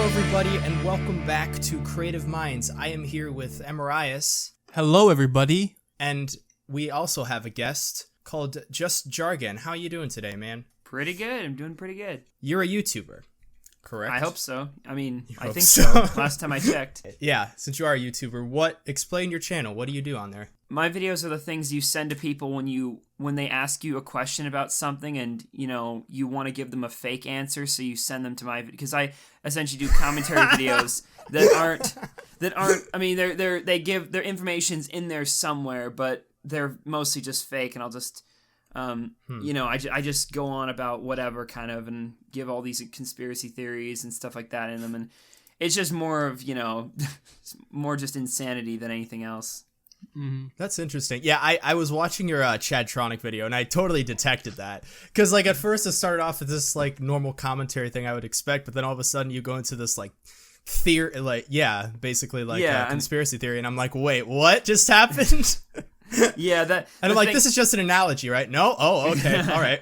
everybody, and welcome back to Creative Minds. I am here with Emerrias. Hello, everybody. And we also have a guest called JustJargon. How are you doing today, man? Pretty good. I'm doing pretty good. You're a YouTuber, correct? I hope so. I think so. Last time I checked. Yeah, since you are a YouTuber, explain your channel. What do you do on there? My videos are the things you send to people when they ask you a question about something and, you want to give them a fake answer, so you send them to my because I essentially do commentary videos that aren't I mean, they give their information's in there somewhere, but they're mostly just fake, and I'll just I just go on about whatever kind of and give all these conspiracy theories and stuff like that in them, and it's just more of, more just insanity than anything else. Mm-hmm. That's interesting. Yeah, I was watching your Chadtronic video, and I totally detected that. Because, at first it started off with this, normal commentary thing I would expect, but then all of a sudden you go into this, theory, conspiracy theory, and I'm like, wait, what just happened? Yeah, and I'm like, this is just an analogy, right? No? Oh, okay, all right.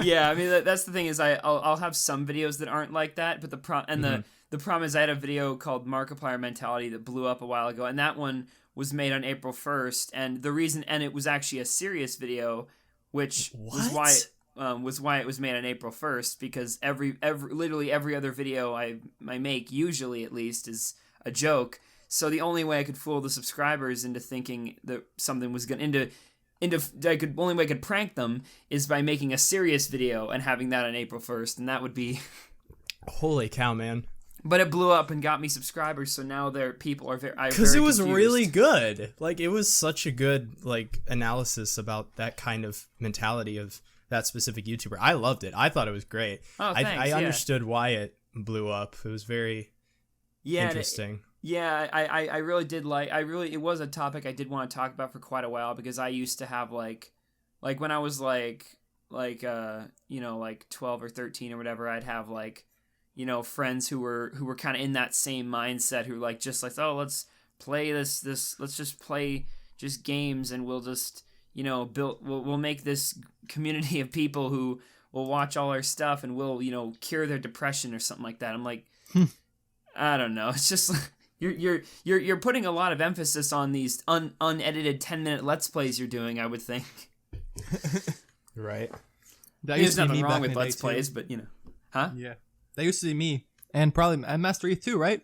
Yeah, I mean, that's the thing is I'll have some videos that aren't like that, but the problem is I had a video called Markiplier Mentality that blew up a while ago, and that one was made on April 1st, and it was actually a serious video, which was why it was made on April 1st, because literally every other video I make, usually at least, is a joke. So the only way I could fool the subscribers into thinking that something was going only way I could prank them is by making a serious video and having that on April 1st, and that would be holy cow, man. But it blew up and got me subscribers, so now people are very because it was confused. Really good. It was such a good analysis about that kind of mentality of that specific YouTuber. I loved it. I thought it was great. Oh, thanks. I understood why it blew up. It was very interesting. I really did it was a topic I did want to talk about for quite a while, because I used to have when I was 12 or 13 or whatever, I'd have friends who were kind of in that same mindset, who let's play let's just play just games, and we'll just we'll make this community of people who will watch all our stuff, and we'll cure their depression or something like that. I'm like, I don't know. It's just you're putting a lot of emphasis on these unedited 10-minute let's plays you're doing, I would think. Right. There's nothing wrong with let's plays, but huh? Yeah. That used to be me, and probably MasterEth too, right?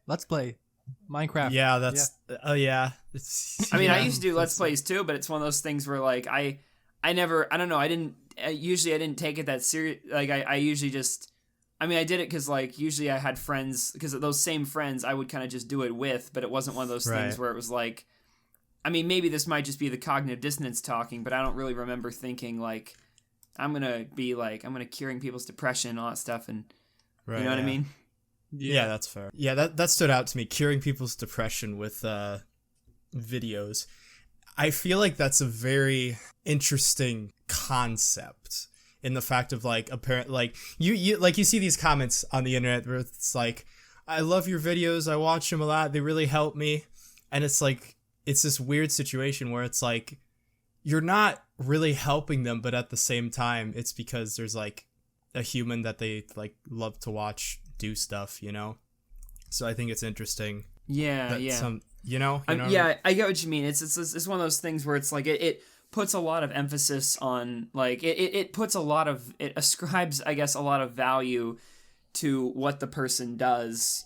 Let's play Minecraft. Yeah, that's yeah. I used to do let's plays too, but it's one of those things where I didn't take it that serious. I usually just, I did it because usually I had friends, because of those same friends I would kind of just do it with, but it wasn't one of those things where it was maybe this might just be the cognitive dissonance talking, but I don't really remember thinking I'm gonna curing people's depression and all that stuff, and you know what I mean? Yeah, that's fair. Yeah, that stood out to me, curing people's depression with videos. I feel like that's a very interesting concept, in the fact of you see these comments on the internet where it's I love your videos, I watch them a lot, they really help me, and it's it's this weird situation where it's you're not really helping them, but at the same time it's because there's a human that they love to watch do stuff, so I think it's interesting. Yeah. I get what you mean. It's one of those things where it's it puts a lot of emphasis on it ascribes, I guess, a lot of value to what the person does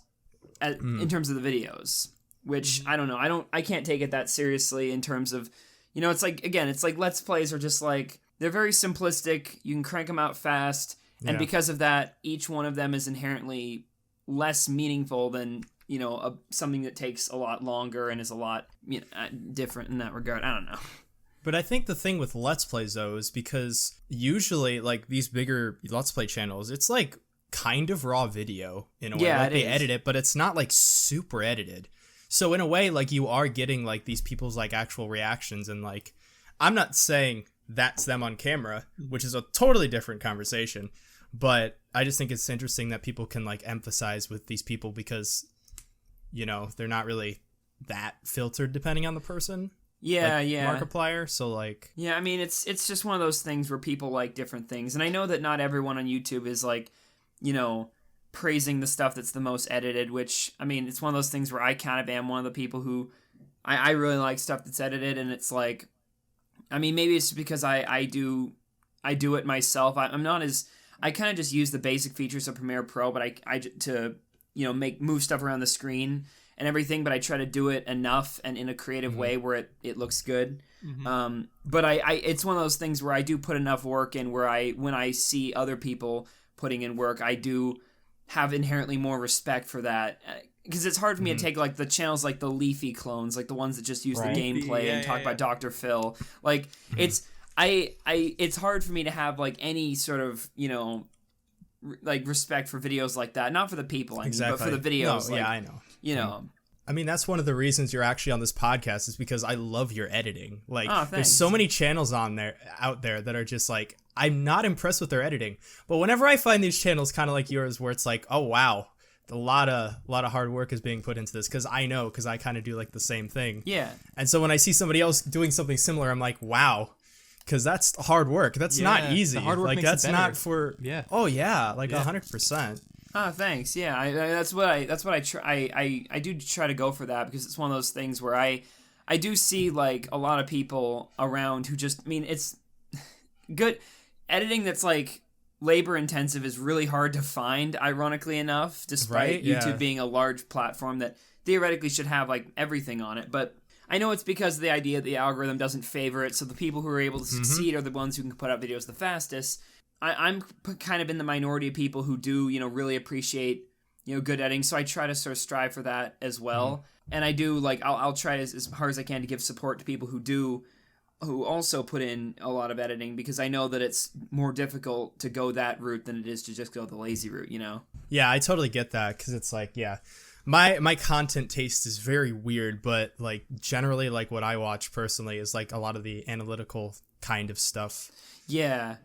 in terms of the videos, which I don't know. I can't take it that seriously in terms of, it's let's plays are just they're very simplistic. You can crank them out fast. And because of that, each one of them is inherently less meaningful than, something that takes a lot longer and is a lot different in that regard. I don't know. But I think the thing with Let's Plays, though, is because usually, these bigger Let's Play channels, it's, kind of raw video in a way. Yeah, they edit it, but it's not, super edited. So in a way, you are getting, these people's, actual reactions. And, I'm not saying that's them on camera, which is a totally different conversation. But I just think it's interesting that people can emphasize with these people, because, they're not really that filtered depending on the person. Yeah. Markiplier. So yeah, it's just one of those things where people like different things, and I know that not everyone on YouTube is praising the stuff that's the most edited, which, I mean, it's one of those things where I kind of am one of the people who I really like stuff that's edited, and it's like, I mean, maybe it's because I do it myself. I'm not as, I kind of just use the basic features of Premiere Pro, but I to, you know, move stuff around the screen and everything, but I try to do it enough and in a creative way where it looks good. But it's one of those things where I do put enough work in where when I see other people putting in work, I do have inherently more respect for that. Because it's hard for me to take like the channels like the Leafy clones, like the ones that just use the gameplay and talk about Dr. Phil. Like it's hard for me to have like any sort of, you know, like respect for videos like that. Not for the people, I mean, but for the videos. No, like, I know. You know. I mean, that's one of the reasons you're actually on this podcast is because I love your editing. Like, there's so many channels out there that are just like, I'm not impressed with their editing. But whenever I find these channels kind of like yours where it's like, oh, wow, a lot of hard work is being put into this, because I kind of do like the same thing. Yeah. And so when I see somebody else doing something similar, I'm like, wow, because that's hard work. That's not easy. The hard work like makes that's it not better. for Oh yeah, like 100%. Oh, thanks. Yeah, that's what I try. I do try to go for that, because it's one of those things where I do see like a lot of people around who just, I mean, it's good editing that's like labor intensive is really hard to find, ironically enough, despite YouTube being a large platform that theoretically should have like everything on it. But I know it's because of the idea that the algorithm doesn't favor it, so the people who are able to succeed are the ones who can put out videos the fastest. I'm kind of in the minority of people who do, you know, really appreciate, you know, good editing, so I try to sort of strive for that as well. And I do, like, I'll try as hard as I can to give support to people who also put in a lot of editing, because I know that it's more difficult to go that route than it is to just go the lazy route, you know? Yeah, I totally get that, because it's like, yeah, my content taste is very weird, but like generally like what I watch personally is like a lot of the analytical kind of stuff. Yeah.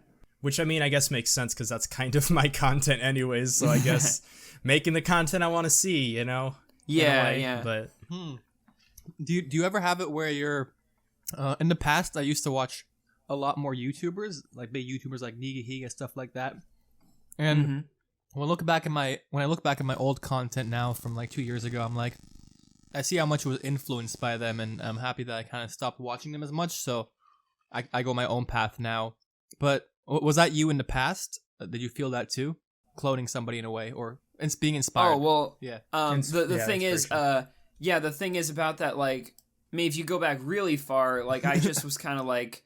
Which, I mean, I guess makes sense because that's kind of my content anyways, so I guess making the content I want to see, you know? Yeah, yeah. But Do you ever have it where you're in the past I used to watch a lot more YouTubers, like big YouTubers like Nigahiga, stuff like that. And when I look back at my old content now from like 2 years ago, I'm like, I see how much was influenced by them, and I'm happy that I kind of stopped watching them as much, so I go my own path now. But was that you in the past? Did you feel that too? Cloning somebody in a way, or being inspired? Oh, well, yeah. The thing is, the thing is about that, like, I mean, if you go back really far, like, I just was kind of like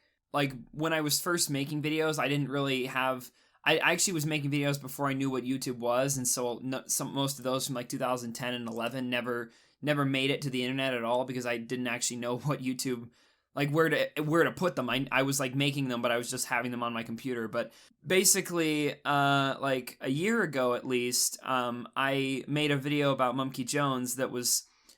when I was first making videos, I didn't really have, I actually was making videos before I knew what YouTube was, and so most of those from like 2010 and 11 never made it to the internet at all, because I didn't actually know what YouTube, like where to put them. I was like making them, but I was just having them on my computer. But basically, like a year ago at least, I made a video about Mumkey Jones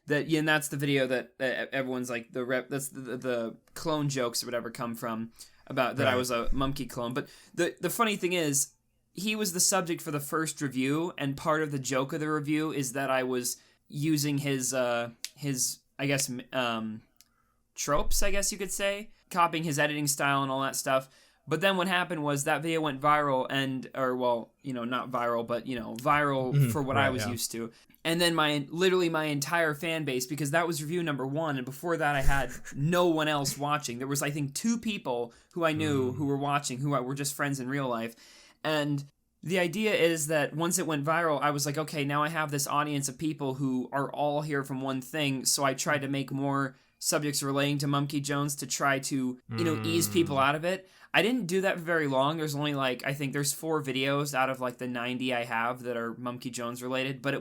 and that's the video that everyone's like that's the clone jokes or whatever come from, about that I was a Mumkey clone. But the funny thing is, he was the subject for the first review, and part of the joke of the review is that I was using his I guess tropes, I guess you could say, copying his editing style and all that stuff. But then what happened was that video went viral, not viral, but, you know, viral for what I was used to. And then my entire fan base, because that was review number 1, and before that I had no one else watching. There was, I think, 2 people who I knew who were watching, who were just friends in real life. And the idea is that once it went viral, I was like, okay, now I have this audience of people who are all here from one thing, so I tried to make more subjects relating to Mumkey Jones to try to, you know, ease people out of it. I didn't do that for very long. There's only like, I think there's 4 videos out of like the 90 I have that are Mumkey Jones related, but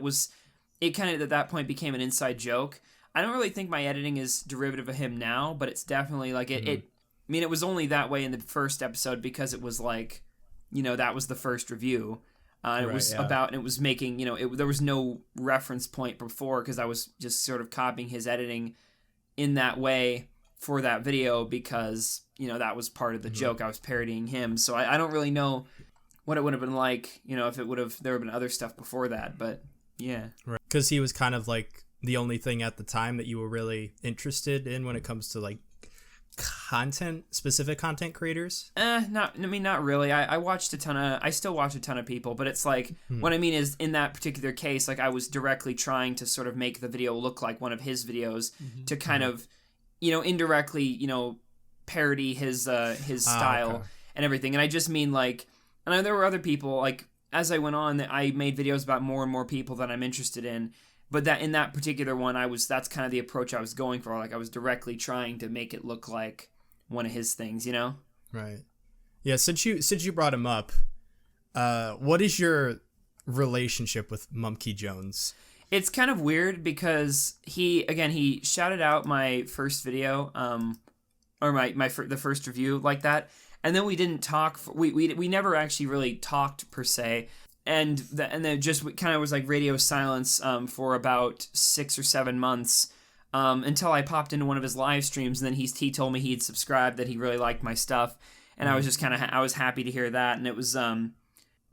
it kind of at that point became an inside joke. I don't really think my editing is derivative of him now, but it's definitely like I mean, it was only that way in the first episode because it was like, you know, that was the first review. It was making, you know, there was no reference point before, because I was just sort of copying his editing in that way for that video, because, you know, that was part of the joke. I was parodying him. So I don't really know what it would have been like, you know, if there would have been other stuff before that, but yeah. Right. Because he was kind of like the only thing at the time that you were really interested in when it comes to like specific content creators? Not really. I still watch a ton of people, but it's like, what I mean is, in that particular case, like, I was directly trying to sort of make the video look like one of his videos to kind of, indirectly, parody his style and everything. And I just mean, like, and there were other people, like, as I went on, I made videos about more and more people that I'm interested in. But that in that particular one, that's kind of the approach I was going for. Like, I was directly trying to make it look like one of his things, Right. Yeah. Since you brought him up, what is your relationship with Mumkey Jones? It's kind of weird because he shouted out my first video, or the first review like that, and then we didn't talk. We never actually really talked per se. And then just kind of was like radio silence for about 6 or 7 months until I popped into one of his live streams, and then he told me he'd subscribed, that he really liked my stuff, and I was just I was happy to hear that. And it was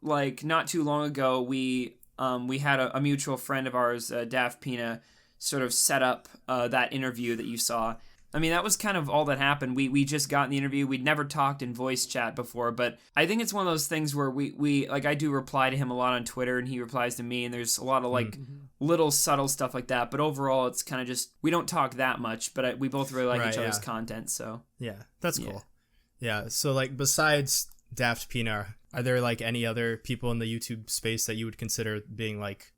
like not too long ago we had a mutual friend of ours, Daft Pina, sort of set up that interview that you saw. I mean, that was kind of all that happened. We just got in the interview. We'd never talked in voice chat before, but I think it's one of those things where we like, I do reply to him a lot on Twitter, and he replies to me, and there's a lot of like little subtle stuff like that. But overall, it's kind of just, we don't talk that much, but we both really like each other's content. So yeah, that's cool. Yeah. So like, besides Daft Pina, are there like any other people in the YouTube space that you would consider being like,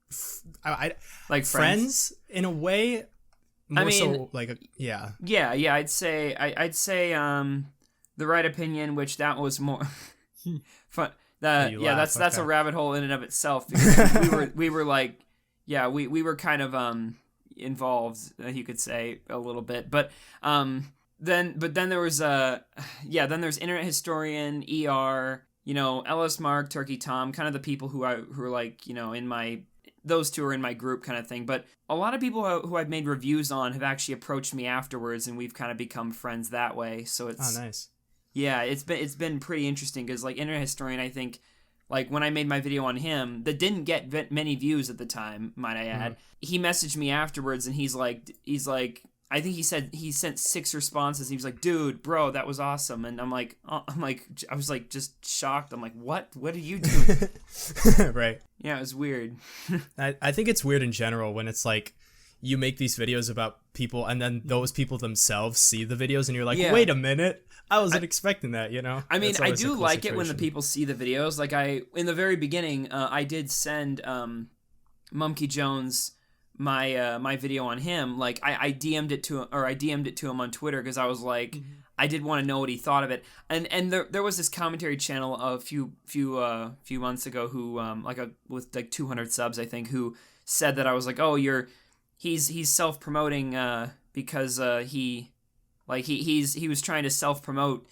like friends in a way? More so like yeah, I'd say The Right Opinion, which that was more fun. That's a rabbit hole in and of itself, because we were like, we were kind of involved, you could say, a little bit, but then there was then there's Internet Historian, ER, Ellis Mark, Turkey Tom, kind of the people who are like, in my, those two are in my group kind of thing. But a lot of people who I've made reviews on have actually approached me afterwards, and we've kind of become friends that way. So it's nice. Yeah, it's been pretty interesting, because like Internet Historian, I think, like when I made my video on him that didn't get many views at the time, might I add, he messaged me afterwards, and he's like I think he said he sent 6 responses. He was like, "Dude, bro, that was awesome." And I was like just shocked. I'm like, "What are you doing?" Right. Yeah, it was weird. I think it's weird in general when it's like you make these videos about people, and then those people themselves see the videos, and you're like, "Wait a minute, I wasn't expecting that." I mean, I do like it when the people see the videos. Like in the very beginning, I did send Mumkey Jones my video on him. Like I DM'd it to him on Twitter, because I was like, I did want to know what he thought of it. And there was this commentary channel a few months ago who with like 200 subs, I think, who said that I was like, "Oh, he's self-promoting because he was trying to self-promote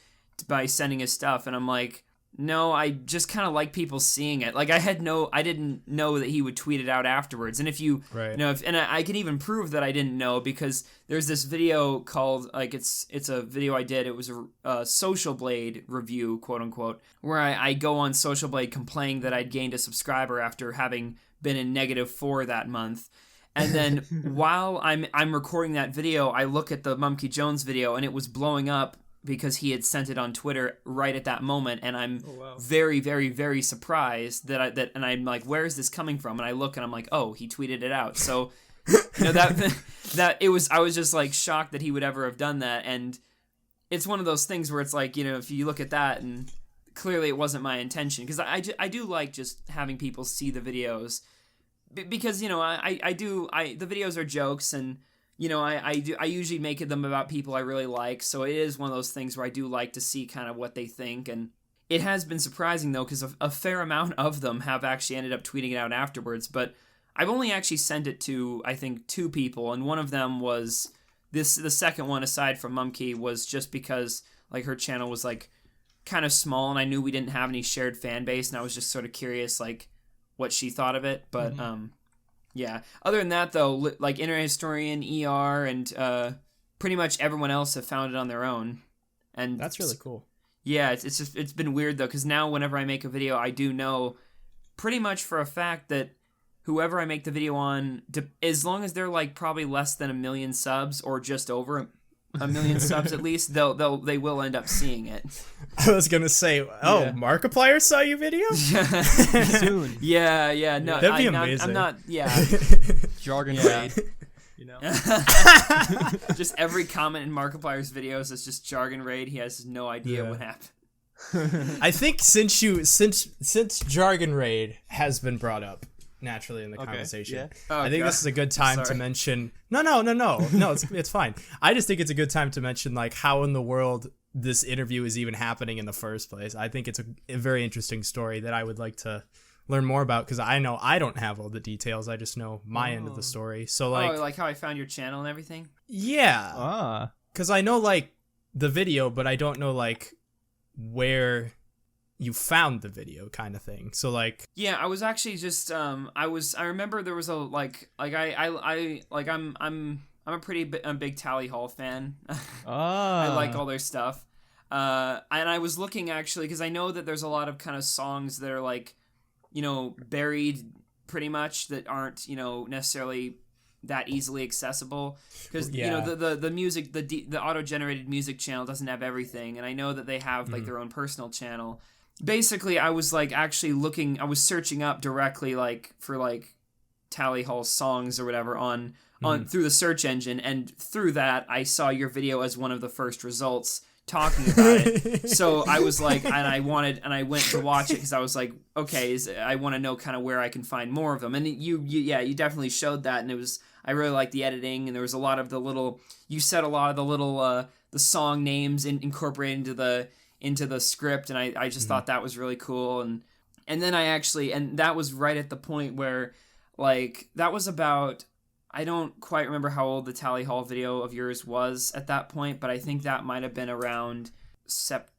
by sending his stuff." And I'm like, no, I just kind of like people seeing it. Like I didn't know that he would tweet it out afterwards. And if you, and I can even prove that I didn't know, because there's this video called, like, it's a video I did. It was a Social Blade review, quote unquote, where I go on Social Blade complaining that I'd gained a subscriber after having been in -4 that month. And then while I'm recording that video, I look at the Mumkey Jones video, and it was blowing up because he had sent it on Twitter right at that moment, and I'm very, very, very surprised and I'm like, where is this coming from? And I look, and I'm like, oh, he tweeted it out. So, I was just like shocked that he would ever have done that. And it's one of those things where it's like, if you look at that, and clearly it wasn't my intention, because I do like just having people see the videos, because the videos are jokes, and I usually make them about people I really like, so it is one of those things where I do like to see kind of what they think. And it has been surprising, though, because a fair amount of them have actually ended up tweeting it out afterwards. But I've only actually sent it to, I think, 2 people, and one of them was the second one, aside from Mumkey, was just because like her channel was like kind of small, and I knew we didn't have any shared fan base, and I was just sort of curious like what she thought of it. But yeah. Other than that, though, like Internet Historian, ER, and pretty much everyone else have found it on their own, and that's really cool. Yeah, it's been weird though, because now whenever I make a video, I do know pretty much for a fact that whoever I make the video on, as long as they're like probably less than 1 million subs or just over, a million subs at least, they will end up seeing it. I was gonna say, Markiplier saw your video? Soon. Yeah. No, that'd be amazing. I'm not. Yeah. Jargon raid. You know. Just every comment in Markiplier's videos is just jargon raid. He has no idea what happened. I think since Jargon Raid has been brought up naturally in the conversation, I think this is a good time to mention. No, it's fine. I just think it's a good time to mention like how in the world this interview is even happening in the first place. I think it's a very interesting story that I would like to learn more about, because I know I don't have all the details. I just know my end of the story. So like how I found your channel and everything. Yeah. Because I know like the video, but I don't know like where you found the video, kind of thing. So like, yeah, I was actually just I remember there was a I'm a pretty big Tally Hall fan. I like all their stuff. And I was looking actually because I know that there's a lot of kind of songs that are like, you know, buried pretty much, that aren't, you know, necessarily that easily accessible, because you know the music, the auto-generated music channel doesn't have everything, and I know that they have like their own personal channel. Basically, I was like actually looking, I was searching up directly like for like Tally Hall songs or whatever on through the search engine, and through that I saw your video as one of the first results talking about it. So I was like, and I went to watch it because I was like, okay, I want to know kind of where I can find more of them. And you definitely showed that, and I really liked the editing, and there was a lot of the little, you said a lot of the little the song names incorporated into the script, and I just thought that was really cool. And then and that was right at the point where like that was about, I don't quite remember how old the Tally Hall video of yours was at that point, but I think that might have been around September.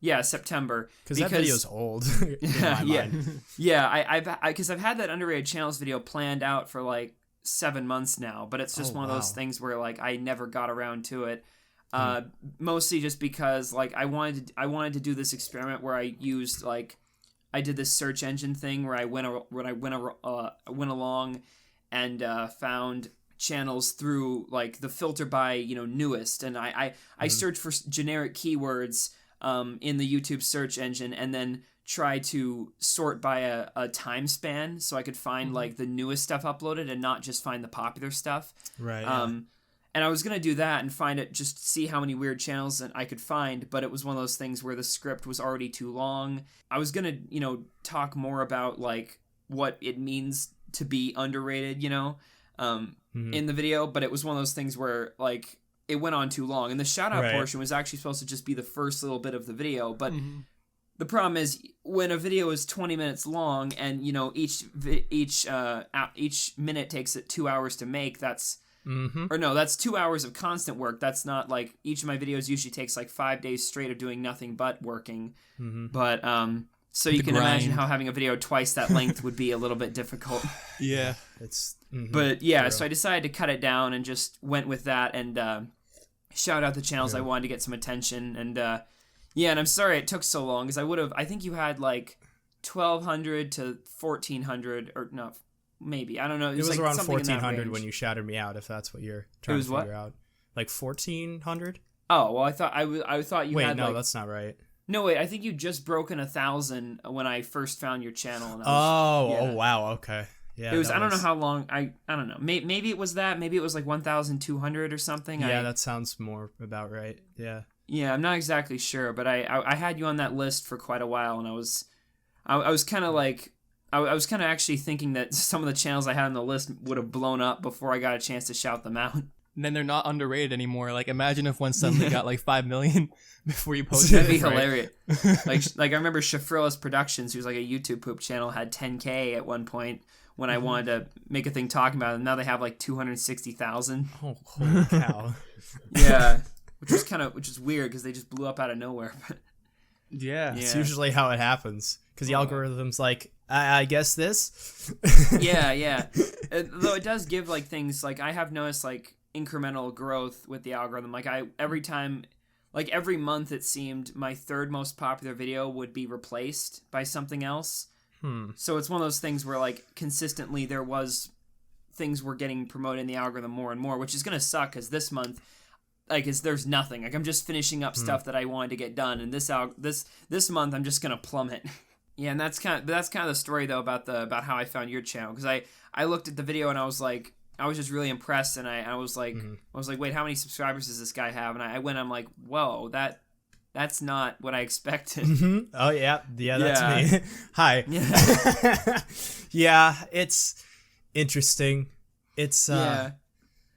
Yeah, September. Because that video's old. Because I've had that Underrated Channels video planned out for like 7 months now, but it's just one of those things where like I never got around to it. Mostly just because like I wanted to do this experiment where I used like, I did this search engine thing where I went along and found channels through like the filter by, you know, newest, and I searched for generic keywords in the YouTube search engine, and then try to sort by a time span so I could find like the newest stuff uploaded and not just find the popular stuff. Right. And I was going to do that and find it, just see how many weird channels that I could find, but it was one of those things where the script was already too long. I was going to, you know, talk more about like what it means to be underrated, you know, in the video, but it was one of those things where like it went on too long, and the shout out portion was actually supposed to just be the first little bit of the video, but the problem is when a video is 20 minutes long and, you know, each minute takes it 2 hours to make, that's or no, that's 2 hours of constant work. That's not like, each of my videos usually takes like 5 days straight of doing nothing but working. But so you can imagine how having a video twice that length would be a little bit difficult. Yeah, it's but yeah, so I decided to cut it down and just went with that, and shout out the channels I wanted to get some attention. And and I'm sorry it took so long, because I think you had like 1,200 to 1,400, or no, maybe, I don't know. It was like around 1,400 when you shouted me out, if that's what you're trying to figure what? out. Like 1,400? Oh, well, I thought you Wait, had no, like, that's not right. No, wait, I think you just broken 1,000 when I first found your channel. And oh, wow, okay. Yeah, it was, I don't know how long, I don't know. Maybe it was that, maybe it was like 1,200 or something. Yeah, that sounds more about right, yeah. Yeah, I'm not exactly sure, but I had you on that list for quite a while, and I was kind of like, I was kind of actually thinking that some of the channels I had on the list would have blown up before I got a chance to shout them out. And then they're not underrated anymore. Like, imagine if one suddenly got like 5 million before you posted That'd be hilarious. like I remember Shafrillas Productions, who's like a YouTube poop channel, had 10K at one point when I wanted to make a thing talking about it. And now they have like 260,000. Oh, holy cow. Yeah, which is weird because they just blew up out of nowhere. Yeah. It's usually how it happens, because the algorithm's like, I guess this. yeah. Though it does give like things, like I have noticed like incremental growth with the algorithm. Like every month it seemed my third most popular video would be replaced by something else. So it's one of those things where like consistently there was things were getting promoted in the algorithm more and more, which is gonna suck because this month, like, there's nothing. Like, I'm just finishing up stuff that I wanted to get done, and this month I'm just gonna plummet. Yeah, and that's kind of the story though about how I found your channel, because I looked at the video and I was like, I was just really impressed, and I was like wait, how many subscribers does this guy have? And I'm like, whoa, that's not what I expected. Oh yeah, that's me. Hi. Yeah. Yeah, it's interesting. It's yeah.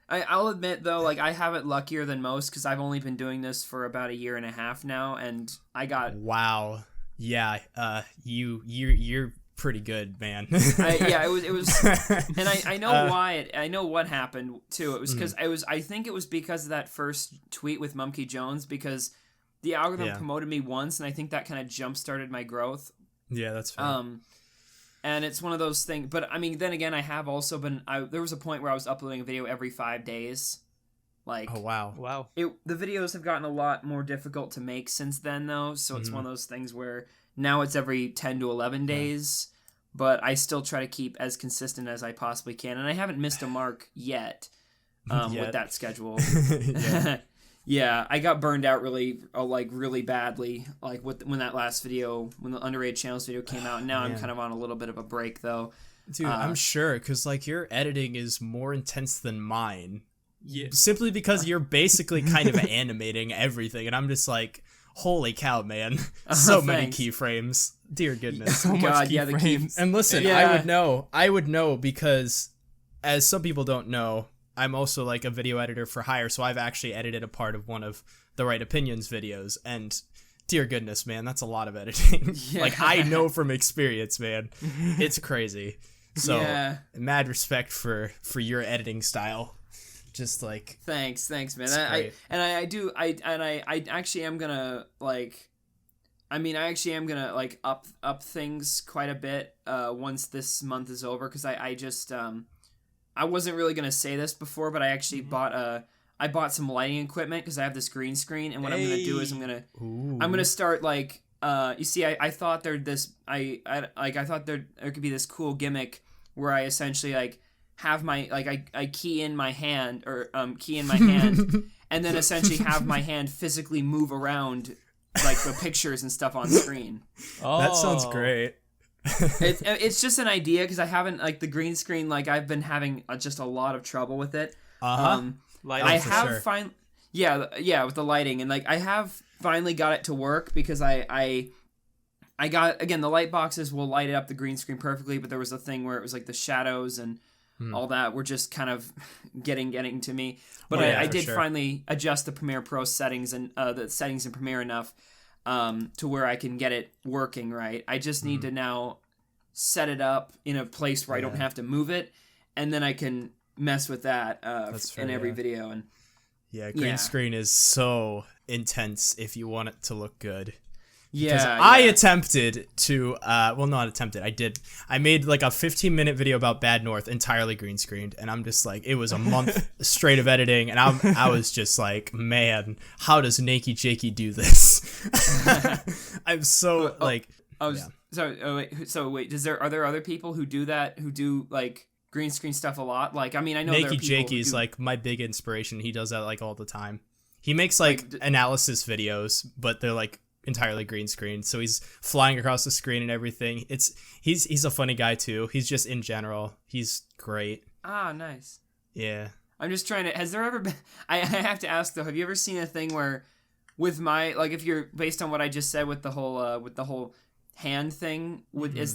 I'll admit though, like, I have it luckier than most because I've only been doing this for about a year and a half now, and I got wow. Yeah, you're pretty good, man. it was, and I know why. I know what happened too. It was because I think it was because of that first tweet with Mumkey Jones, because the algorithm promoted me once, and I think that kind of jump started my growth. Yeah, that's fair. And it's one of those things. But I mean, then again, I have also been. There was a point where I was uploading a video every 5 days. Like, oh wow. The videos have gotten a lot more difficult to make since then, though. So it's one of those things where now it's every 10 to 11 days. But I still try to keep as consistent as I possibly can, and I haven't missed a mark yet. With that schedule. Yeah, I got burned out really badly, like when that last video, when the Underrated Channels video came out. And now I'm kind of on a little bit of a break, though. Dude, I'm sure, because like your editing is more intense than mine. Yeah. Simply because you're basically kind of animating everything, and I'm just like, holy cow, man! So many keyframes. Dear goodness. So much the keyframes. And listen, I would know because, as some people don't know, I'm also like a video editor for hire, so I've actually edited a part of one of the Right Opinions videos, and dear goodness, man, that's a lot of editing. Like, I know from experience, man. It's crazy. So, mad respect for your editing style. Just like, thanks, man. I actually am gonna up things quite a bit once this month is over, because I wasn't really gonna say this before, but I actually bought some lighting equipment because I have this green screen, and what I'm gonna do is I'm gonna start like you see, I thought I thought there could be this cool gimmick where I essentially like have my I key in my hand and then essentially have my hand physically move around like the pictures and stuff on screen. Oh, that sounds great. It's just an idea because I haven't, like, the green screen, like, I've been having just a lot of trouble with it. Lighting, I have with the lighting, and like I have finally got it to work because I got, again, the light boxes will light it up the green screen perfectly, but there was a thing where it was like the shadows and all that were just kind of getting to me. But I did finally adjust the Premiere Pro settings and the settings in Premiere enough to where I can get it working right. I just need to now set it up in a place where I don't have to move it, and then I can mess with that in every video. And green screen is so intense if you want it to look good. Yeah, I attempted to, I made like a 15-minute video about Bad North entirely green screened, and I'm just like, it was a month straight of editing, and I was just like, man, how does Nakey Jakey do this? I'm so So wait, are there other people who do that, who do like green screen stuff a lot? Like, I mean, I know Nakey Jakey's like my big inspiration. He does that like all the time. He makes like analysis videos, but they're like entirely green screen, so he's flying across the screen and everything. He's a funny guy too. He's just, in general, he's great. Ah, nice. Yeah. I'm just trying to, has there ever been, I have to ask though, have you ever seen a thing where with my, like, if you're based on what I just said with the whole hand thing,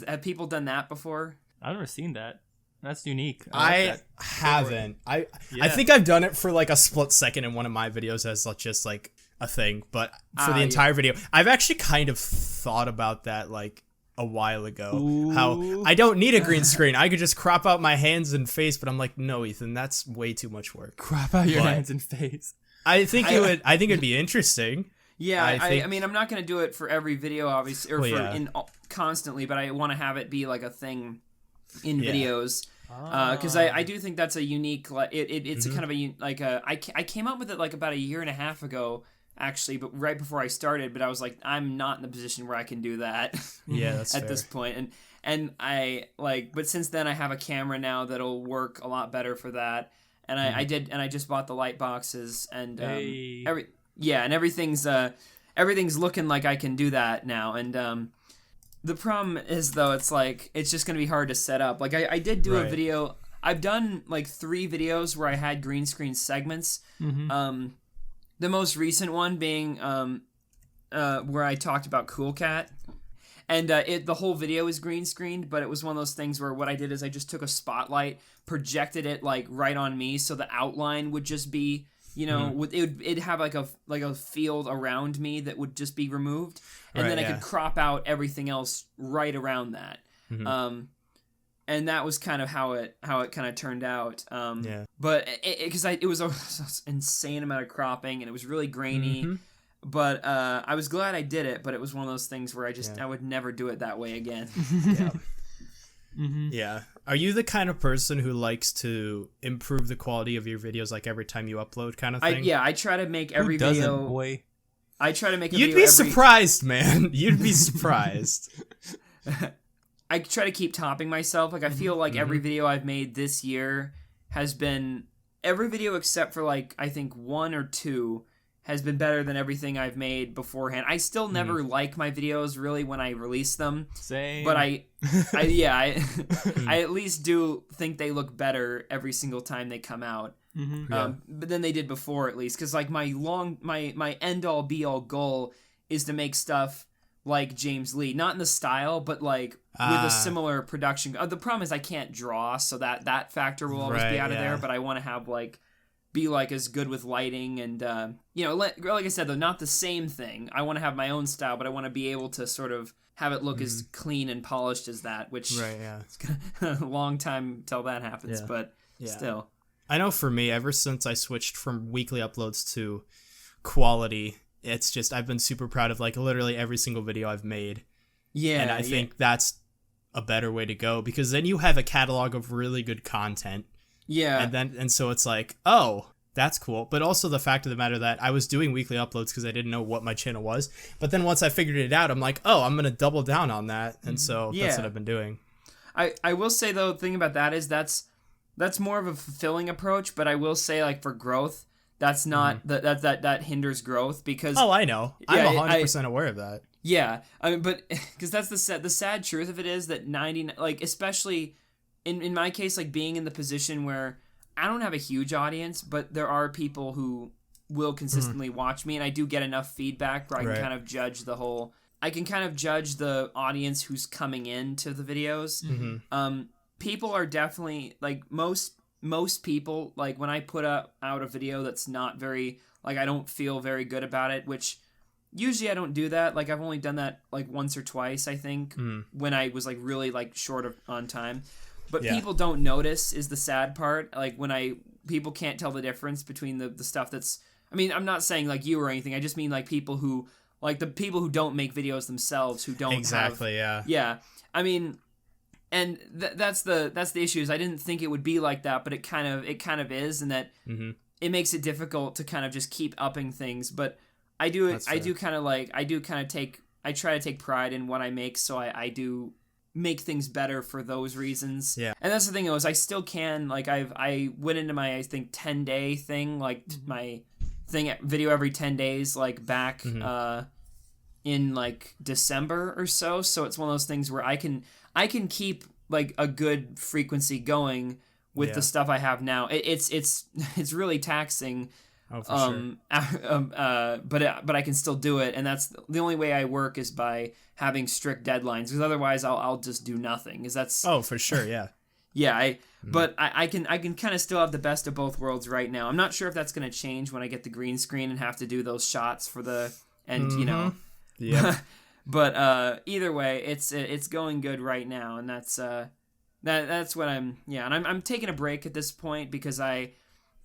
have people done that before? I've never seen that. That's unique. I haven't. I think I've done it for like a split second in one of my videos as just like a thing, but for the entire video, I've actually kind of thought about that like a while ago. Ooh. How I don't need a green screen. I could just crop out my hands and face, but I'm like, no, Ethan, that's way too much work. Crop out your hands and face. I think it'd be interesting. Yeah, I mean, I'm not gonna do it for every video, obviously, or constantly, but I want to have it be like a thing in videos. Because I do think that's a unique, it's a kind of a, like I came up with it like about a year and a half ago, actually, but right before I started. But I was like, I'm not in the position where I can do that. Yeah, that's at fair. this point. And I like, but since then I have a camera now that'll work a lot better for that. And I just bought the light boxes and Hey. and everything's looking like I can do that now. And the problem is though, it's just gonna be hard to set up. Like I did do a video. I've done like 3 videos where I had green screen segments. The most recent one being where I talked about Cool Cat. And the whole video is green screened, but it was one of those things where what I did is I just took a spotlight, projected it like right on me, so the outline would just be, it'd have like a field around me that would just be removed, and then I could crop out everything else right around that. And that was kind of how it kind of turned out. But because it was an insane amount of cropping and it was really grainy. But I was glad I did it, but it was one of those things where I would never do it that way again. Yeah. Are you the kind of person who likes to improve the quality of your videos like every time you upload kind of thing? I try to make every Who doesn't, video. Boy? I try to make a You'd video be surprised, man. You'd be surprised. I try to keep topping myself. Like I feel like every video I've made this year has been every video except for like I think 1 or 2 has been better than everything I've made beforehand. I still never like my videos really when I release them. Same. But I at least do think they look better every single time they come out. But then they did before at least, because like my end all be all goal is to make stuff like James Lee, not in the style, but like with a similar production. The problem is I can't draw, so that factor will always be out of there. But I want to have be as good with lighting and like I said though, not the same thing. I want to have my own style, but I want to be able to sort of have it look as clean and polished as that, which it's gonna a long time till that happens, but still. I know for me, ever since I switched from weekly uploads to quality, it's just I've been super proud of like literally every single video I've made. Yeah. And I think that's a better way to go, because then you have a catalog of really good content. Yeah. And so it's like, oh, that's cool. But also the fact of the matter that I was doing weekly uploads because I didn't know what my channel was. But then once I figured it out, I'm like, oh, I'm going to double down on that. And so that's what I've been doing. I will say, though, the thing about that is that's more of a fulfilling approach. But I will say, like, for growth, that's not that hinders growth, because... Oh, I know. I'm 100% aware of that. Yeah. I mean, but because that's the sad truth of it is that especially... In my case, like being in the position where I don't have a huge audience, but there are people who will consistently watch me, and I do get enough feedback where I can kind of judge the audience who's coming into the videos. People are definitely like most people, like when I put out a video that's not very, like I don't feel very good about it, which usually I don't do that. Like I've only done that like once or twice, I think, when I was like really like short on time. But people don't notice is the sad part. Like when people can't tell the difference between the stuff that's, I mean, I'm not saying like you or anything. I just mean like people who, like the people who don't make videos themselves, who don't Yeah. I mean, and that's the issue is I didn't think it would be like that, but it kind of is, and that it makes it difficult to kind of just keep upping things. But I try to take pride in what I make, so I do make things better for those reasons. Yeah. And that's the thing is I still can, like I went into my, I think 10-day thing, like my thing video every 10 days, like back in like December or so. So it's one of those things where I can keep like a good frequency going with the stuff I have now. It's really taxing. Oh, for sure. But I can still do it, and that's the only way I work is by having strict deadlines, because otherwise I'll just do nothing. Because that's for sure, yeah. But I can kind of still have the best of both worlds right now. I'm not sure if that's going to change when I get the green screen and have to do those shots for the Yeah. But either way, it's going good right now, and that's what I'm. Yeah, and I'm taking a break at this point because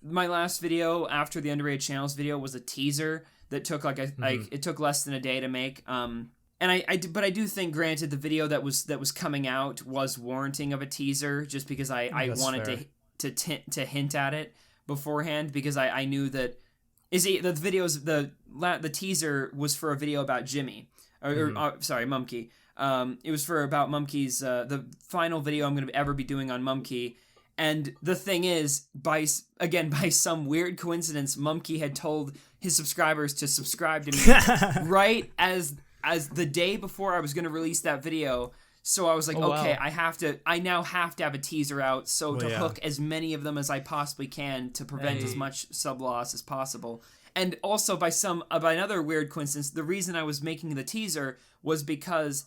my last video after the Underrated Channels video was a teaser that took it took less than a day to make. But I do think, granted, the video that was coming out was warranting of a teaser, just because I wanted to hint at it beforehand, because I knew that is the videos the teaser was for a video about Jimmy sorry, Mumkey. It was for about Mumkey's the final video I'm going to ever be doing on Mumkey. And the thing is, by some weird coincidence, Mumkey had told his subscribers to subscribe to me right as the day before I was going to release that video. So I was like, okay, wow. I now have to have a teaser out to hook as many of them as I possibly can to prevent as much sub loss as possible. And also by another weird coincidence, the reason I was making the teaser was because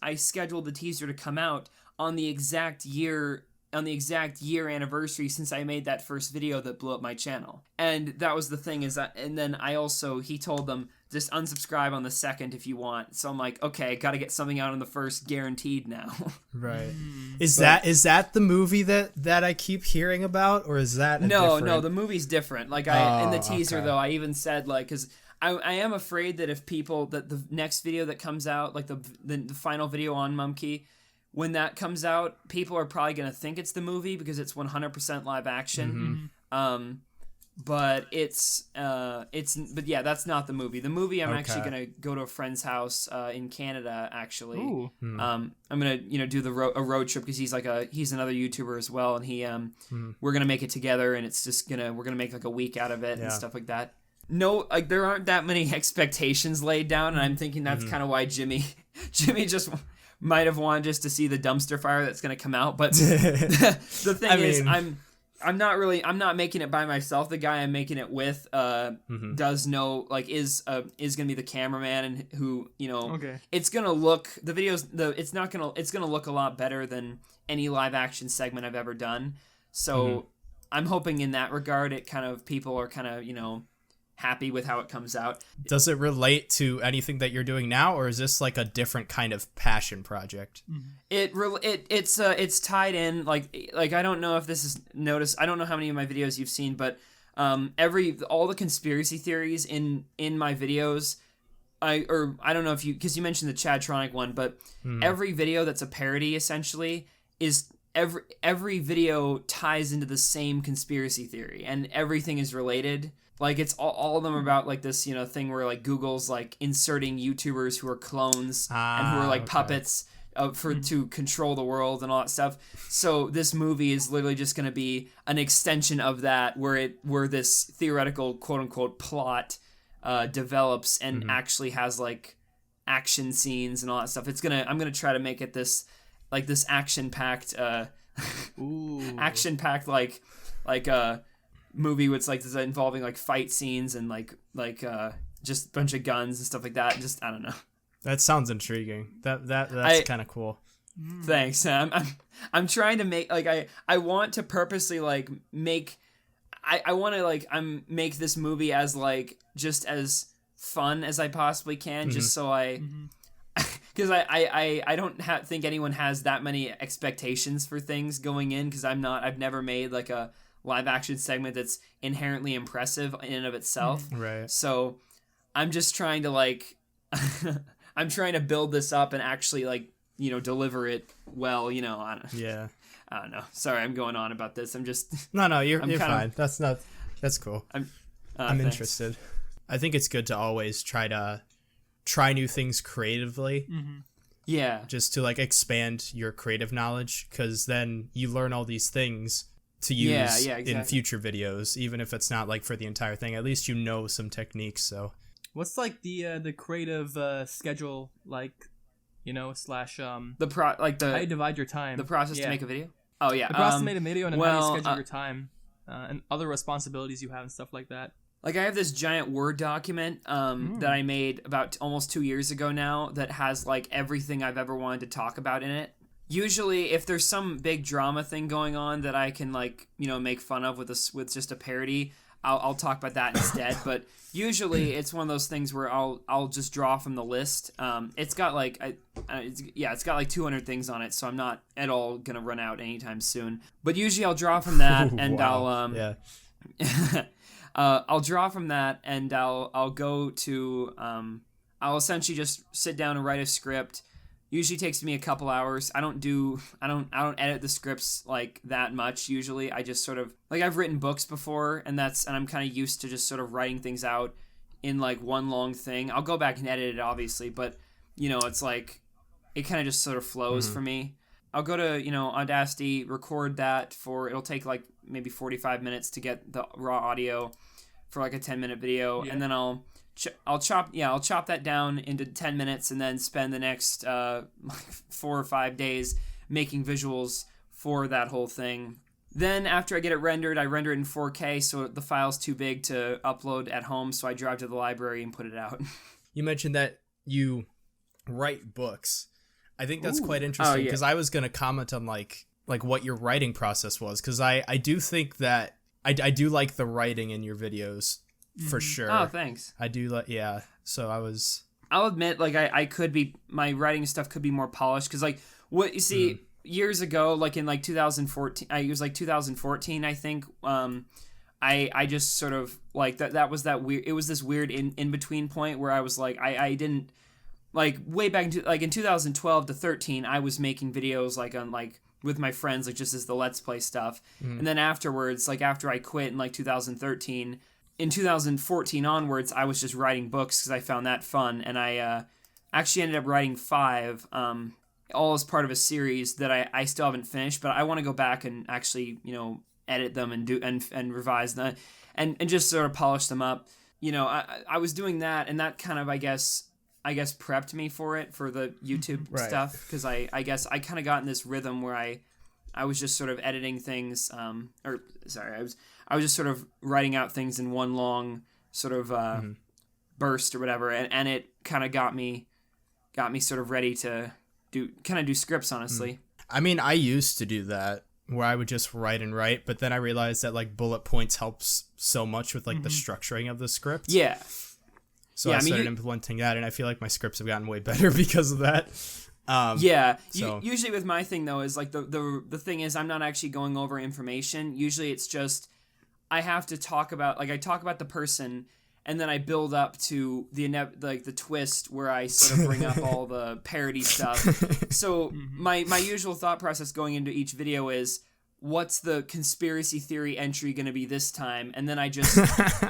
I scheduled the teaser to come out on the exact year anniversary since I made that first video that blew up my channel. And that was the thing and then he told them, just unsubscribe on the 2nd if you want. So I'm like, okay, got to get something out on the 1st guaranteed now. Right. Is that the movie that I keep hearing about, or is that No, the movie's different. Like in the teaser though, I even said like, cuz I am afraid that if people that the next video that comes out, like the final video on Mumkey, when that comes out, people are probably going to think it's the movie because it's 100% live action. Mm-hmm. But but yeah, that's not the movie. The movie, I'm actually going to go to a friend's house in Canada, actually. Ooh. I'm going to do a road trip because he's another YouTuber as well. And we're going to make it together, and it's just we're going to make like a week out of it and stuff like that. No, like there aren't that many expectations laid down, and I'm thinking that's kind of why Jimmy just might have wanted just to see the dumpster fire that's going to come out. But the thing is, I'm not making it by myself. The guy I'm making it with does know, like, is going to be the cameraman, and who, it's going to look, it's going to look a lot better than any live action segment I've ever done. So I'm hoping in that regard, people are kind of, happy with how it comes out. Does it relate to anything that you're doing now, or is this like a different kind of passion project? It's tied in, like I don't know if this is noticed. I don't know how many of my videos you've seen, but all the conspiracy theories in my videos, I don't know if because you mentioned the Chadtronic one, but every video that's a parody essentially is every video ties into the same conspiracy theory, and everything is related. Like, it's all of them are about, like, this, thing where, like, Google's, like, inserting YouTubers who are clones and who are, like, puppets to control the world and all that stuff. So this movie is literally just going to be an extension of that, where this theoretical quote-unquote plot develops and actually has, like, action scenes and all that stuff. I'm going to try to make it this action-packed, movie with like this involving like fight scenes and like just a bunch of guns and stuff like that. Just I don't know. That sounds intriguing. That's kind of cool. Thanks. I'm trying to make like I want to purposely like make I want to like make this movie as like just as fun as I possibly can, just so I because I don't think anyone has that many expectations for things going in, because I've never made like a live action segment that's inherently impressive in and of itself. Right. So I'm just trying to like I'm trying to build this up and actually like, deliver it well, I don't know. Sorry, I'm going on about this. I'm just No, you're fine. That's cool. I'm thanks. interested. I think it's good to always try new things creatively. Mm-hmm. Yeah. Just to like expand your creative knowledge, because then you learn all these things to use exactly. in future videos, even if it's not like for the entire thing. At least some techniques. So what's like the creative schedule like, slash how you divide your time, the process to make a video? Oh yeah, the process to make a video, and how you schedule your time and other responsibilities you have and stuff like that. Like, I have this giant Word document that I made about almost 2 years ago now that has like everything I've ever wanted to talk about in it. Usually, if there's some big drama thing going on that I can like, make fun of with just a parody, I'll talk about that instead. But usually, it's one of those things where I'll just draw from the list. It's got like it's got like 200 things on it, so I'm not at all gonna run out anytime soon. But usually, I'll draw from that, and wow. I'll draw from that, and I'll go to I'll essentially just sit down and write a script. Usually takes me a couple hours. I don't edit the scripts like that much usually. I just sort of like I've written books before and I'm kind of used to just sort of writing things out in like one long thing. I'll go back and edit it obviously, but it's like it kind of just sort of flows for me. I'll go to, Audacity, record that it'll take like maybe 45 minutes to get the raw audio for like a 10-minute video, and then I'll chop that down into 10 minutes and then spend the next 4 or 5 days making visuals for that whole thing. Then after I get it rendered, I render it in 4K, so the file's too big to upload at home, so I drive to the library and put it out. You mentioned that you write books. I think that's quite interesting because I was going to comment on like what your writing process was, because I do think that I do like the writing in your videos for sure. Oh, thanks. I do like, yeah. So I'll admit, like I could be, my writing stuff could be more polished, because like what you see years ago, like in like 2014, it was like 2014, I think. I just sort of like that was that weird. It was this weird in between point where I was like I didn't. Like way back into like in 2012 to 13, I was making videos like on like with my friends, like just as the Let's Play stuff. And then afterwards, like after I quit in like 2013, in 2014 onwards, I was just writing books because I found that fun. And I actually ended up writing 5, all as part of a series that I still haven't finished, but I want to go back and actually, edit them and do and revise them and just sort of polish them up. I was doing that, and that kind of, I guess prepped me for the YouTube stuff, because I guess I kind of got in this rhythm where I was just sort of editing things, I was just sort of writing out things in one long sort of burst or whatever, and it kind of got me sort of ready to do scripts, honestly. I mean, I used to do that where I would just write, but then I realized that like bullet points helps so much with like the structuring of the script. Yeah. So I started implementing that, and I feel like my scripts have gotten way better because of that. Usually with my thing, though, is like the thing is I'm not actually going over information. Usually it's just I have to talk about, like I talk about the person, and then I build up to the twist where I sort of bring up all the parody stuff. So my usual thought process going into each video is, what's the conspiracy theory entry going to be this time? And then I just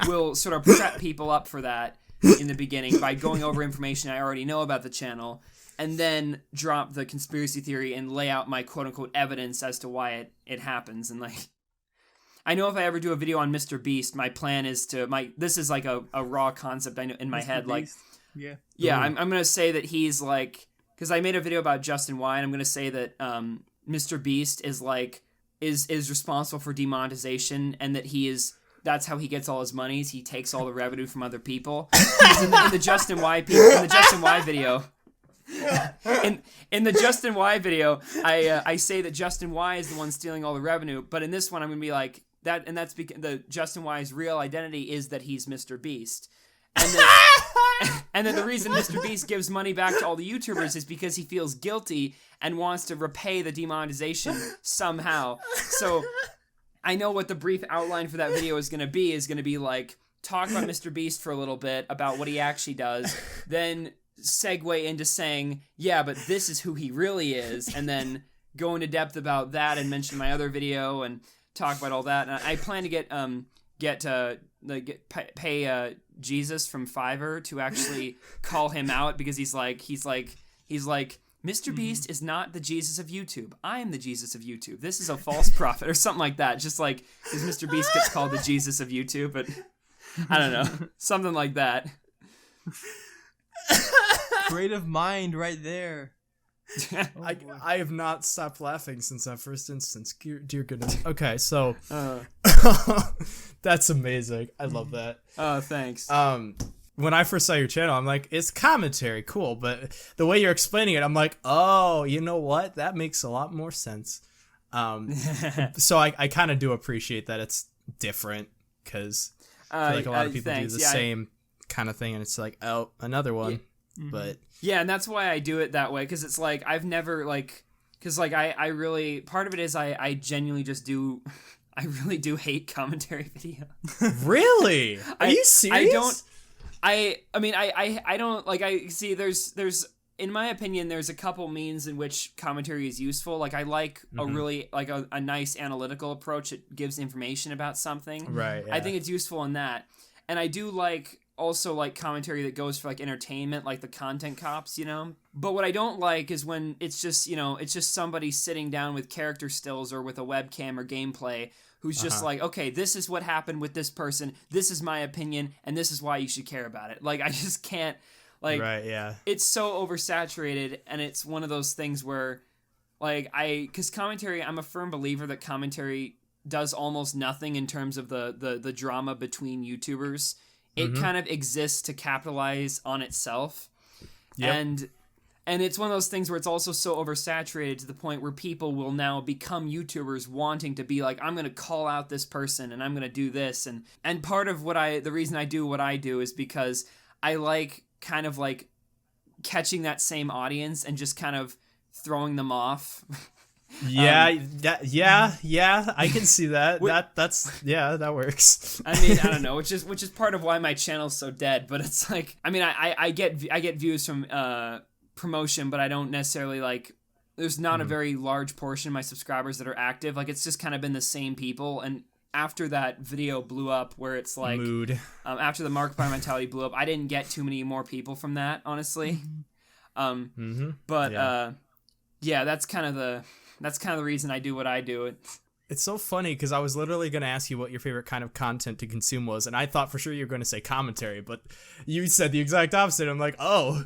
will sort of prep people up for that in the beginning by going over information I already know about the channel, and then drop the conspiracy theory and lay out my quote-unquote evidence as to why it happens. And like, I know if I ever do a video on Mr. Beast, my plan is this is like a raw concept I know in my head. Beast. Like, I'm going to say that he's like, because I made a video about Justin Y, and I'm going to say that Mr. Beast is like, is responsible for demonetization, and that that's how he gets all his money. He takes all the revenue from other people. In the Justin Y video, in the Justin Y video, I say that Justin Y is the one stealing all the revenue. But in this one, I'm gonna be like that, and that's because the Justin Y's real identity is that he's Mr. Beast, and then the reason Mr. Beast gives money back to all the YouTubers is because he feels guilty and wants to repay the demonetization somehow. So I know what the brief outline for that video is going to be like, talk about Mr. Beast for a little bit, about what he actually does, then segue into saying, yeah, but this is who he really is, and then go into depth about that and mention my other video and talk about all that. And I plan to pay Jesus from Fiverr to actually call him out, because he's like Mr. Beast is not the Jesus of YouTube. I am the Jesus of YouTube. This is a false prophet, or something like that. Just like, because Mr. Beast gets called the Jesus of YouTube, but I don't know. Something like that. Creative mind right there. I have not stopped laughing since that first instance. Dear goodness. Okay, so that's amazing. I love that. Oh, thanks. When I first saw your channel, I'm like, it's commentary, cool. But the way you're explaining it, I'm like, oh, you know what? That makes a lot more sense. So I kind of do appreciate that it's different, because I feel like a lot of people do the same kind of thing, and it's like, oh, another one. Yeah. But yeah, and that's why I do it that way, because it's like I've never because I really, part of it is I genuinely just do. I really do hate commentary videos. Really? Are you serious? I mean, I don't, like, I see there's in my opinion, there's a couple means in which commentary is useful. Like I like a really like a nice analytical approach that gives information about something. Right. Yeah. I think it's useful in that. And I do like also like commentary that goes for like entertainment, like the content cops, you know? But what I don't like is when it's just, you know, it's just somebody sitting down with character stills or with a webcam or gameplay who's just like, okay, this is what happened with this person. This is my opinion, and this is why you should care about it. Like, I just can't, like, right, yeah. It's so oversaturated, and it's one of those things where, like, because commentary, I'm a firm believer that commentary does almost nothing in terms of the drama between YouTubers. It kind of exists to capitalize on itself. Yep. And it's one of those things where it's also so oversaturated to the point where people will now become YouTubers wanting to be like, I'm going to call out this person and I'm going to do this. And part of the reason I do what I do is because I like kind of like catching that same audience and just kind of throwing them off. Yeah, I can see that. That works. I mean, I don't know, which is part of why my channel's so dead, but it's like, I mean, I get views from promotion, but I don't necessarily like, there's not a very large portion of my subscribers that are active. Like, it's just kind of been the same people. And after that video blew up, where it's like after the Markiplier mentality blew up, I didn't get too many more people from that, honestly. But that's kind of the reason I do what I do. It's so funny because I was literally going to ask you what your favorite kind of content to consume was, and I thought for sure you were going to say commentary, but you said the exact opposite. I'm like, oh,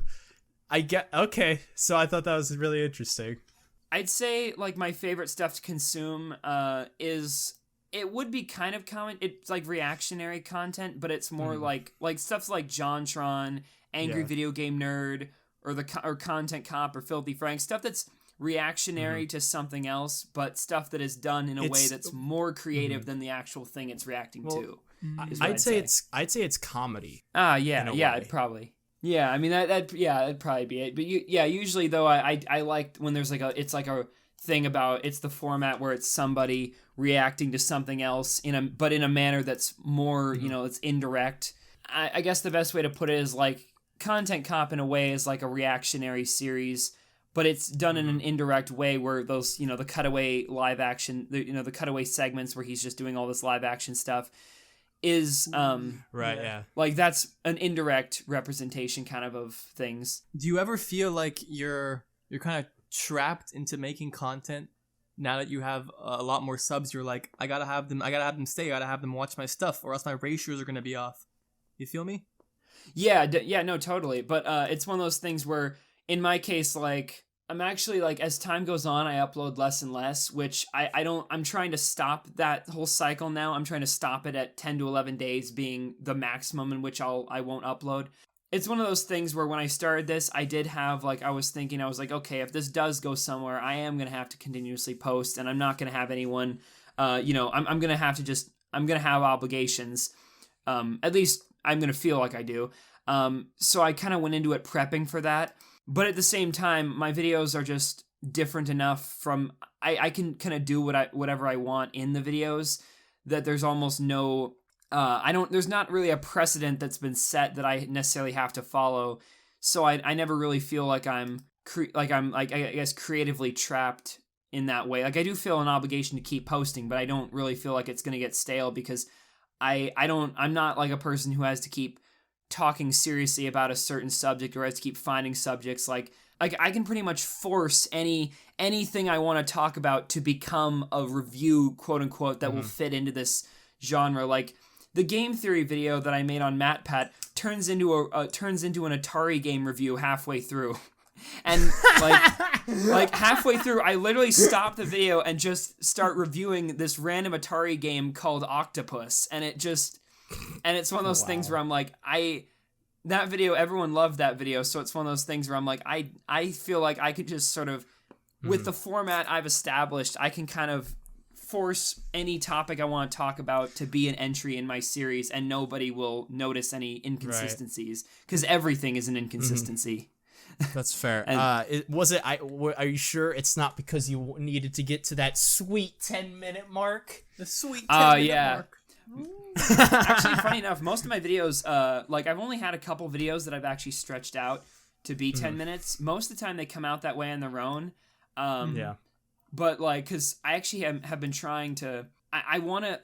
okay. So I thought that was really interesting. I'd say like my favorite stuff to consume it would be kind of it's like reactionary content, but it's more like stuff like JonTron, Angry Video Game Nerd, or Content Cop or Filthy Frank, stuff that's reactionary to something else, but stuff that is done in a way that's more creative than the actual thing it's reacting to. I'd say it's comedy. Probably. Yeah, I mean that'd probably be it. But usually though I like when there's like it's like a thing about, it's the format where it's somebody reacting to something else in a manner that's more, it's indirect. I guess the best way to put it is like Content Cop in a way is like a reactionary series, but it's done in an indirect way where those, the cutaway live action, the cutaway segments where he's just doing all this live action stuff is like that's an indirect representation kind of things. Do you ever feel like you're kind of trapped into making content now that you have a lot more subs? You're like, I gotta have them stay, I gotta have them watch my stuff, or else my ratios are gonna be off. You feel me? No, totally. But it's one of those things where in my case, like, I'm actually like, as time goes on, I upload less and less, which I'm trying to stop that whole cycle now. I'm trying to stop it at 10 to 11 days being the maximum in which I won't upload. It's one of those things where when I started this, I did have, like, I was like, okay, if this does go somewhere, I am going to have to continuously post, and I'm not going to have anyone, I'm going to have to I'm going to have obligations. At least I'm going to feel like I do. So I kind of went into it prepping for that. But at the same time, my videos are just different enough from, I can kind of do whatever I want in the videos, that there's almost no, there's not really a precedent that's been set that I necessarily have to follow. So I never really feel like I'm I guess creatively trapped in that way. Like, I do feel an obligation to keep posting, but I don't really feel like it's going to get stale because I'm not like a person who has to keep talking seriously about a certain subject or has to keep finding subjects. Like I can pretty much force anything I want to talk about to become a review, quote unquote, that will fit into this genre. Like the game theory video that I made on MatPat turns into an Atari game review halfway through. And like halfway through, I literally stop the video and just start reviewing this random Atari game called Octopus, and it's one of those things where I'm like, that video, everyone loved that video, so it's one of those things where I'm like, I feel like I could just sort of, with the format I've established, I can kind of force any topic I want to talk about to be an entry in my series, and nobody will notice any inconsistencies, because everything is an inconsistency. That's fair. Are you sure it's not because you needed to get to that sweet 10-minute mark? The sweet 10-minute mark. Actually, funny enough, most of my videos, like I've only had a couple videos that I've actually stretched out to be 10 minutes. Most of the time they come out that way on their own. Yeah. But like, because I actually have been trying to, I want to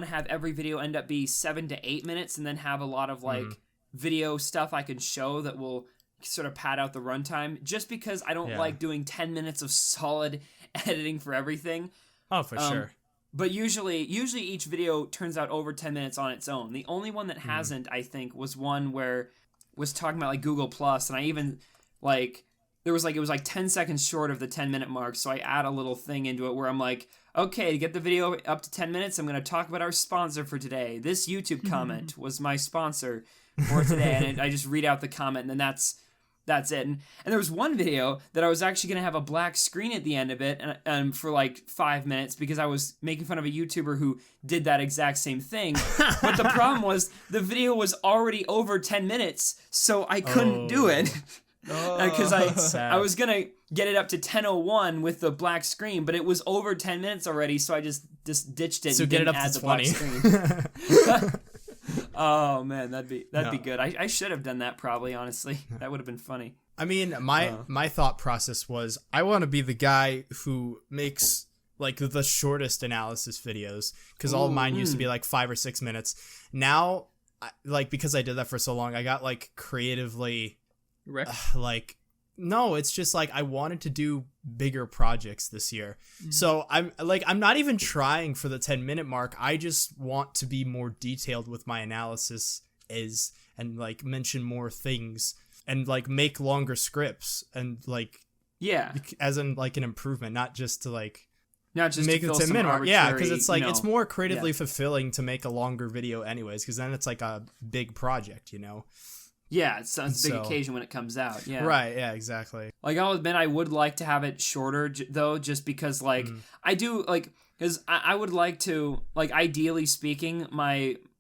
have every video end up be 7 to 8 minutes, and then have a lot of like video stuff I can show that will sort of pad out the runtime, just because I don't like doing 10 minutes of solid editing for everything. Oh, for sure. But usually each video turns out over 10 minutes on its own. The only one that hasn't, I think, was one where was talking about like Google Plus, and I even like it was like 10 seconds short of the 10-minute mark, so I add a little thing into it where I'm like, okay, to get the video up to 10 minutes, I'm going to talk about our sponsor for today. This YouTube comment was my sponsor for today, and I just read out the comment, and then that's it. And there was one video that I was actually going to have a black screen at the end of it and for like 5 minutes, because I was making fun of a YouTuber who did that exact same thing. But the problem was the video was already over 10 minutes, so I couldn't do it. Because I was going to get it up to 10:01 with the black screen, but it was over 10 minutes already, so I just ditched it and didn't add the black screen. Oh man, that'd be good. I should have done that probably, honestly. That would have been funny. I mean, my thought process was I want to be the guy who makes like the shortest analysis videos, because all of mine used to be like 5 or 6 minutes. Now, like, because I did that for so long, I got like creatively like, no, it's just like I wanted to do bigger projects this year. So I'm not even trying for the 10-minute mark. I just want to be more detailed with my analysis and like mention more things and like make longer scripts and like, as in like an improvement, not just to like not just make to it fill 10 minute mark. Yeah, because it's like it's more creatively yeah. fulfilling to make a longer video anyways, because then it's like a big project, you know. Yeah, it's a big occasion when it comes out. Yeah, right. Yeah, exactly. Like, I'll admit I would like to have it shorter though, just because like I do like, because I would like to, like, ideally speaking,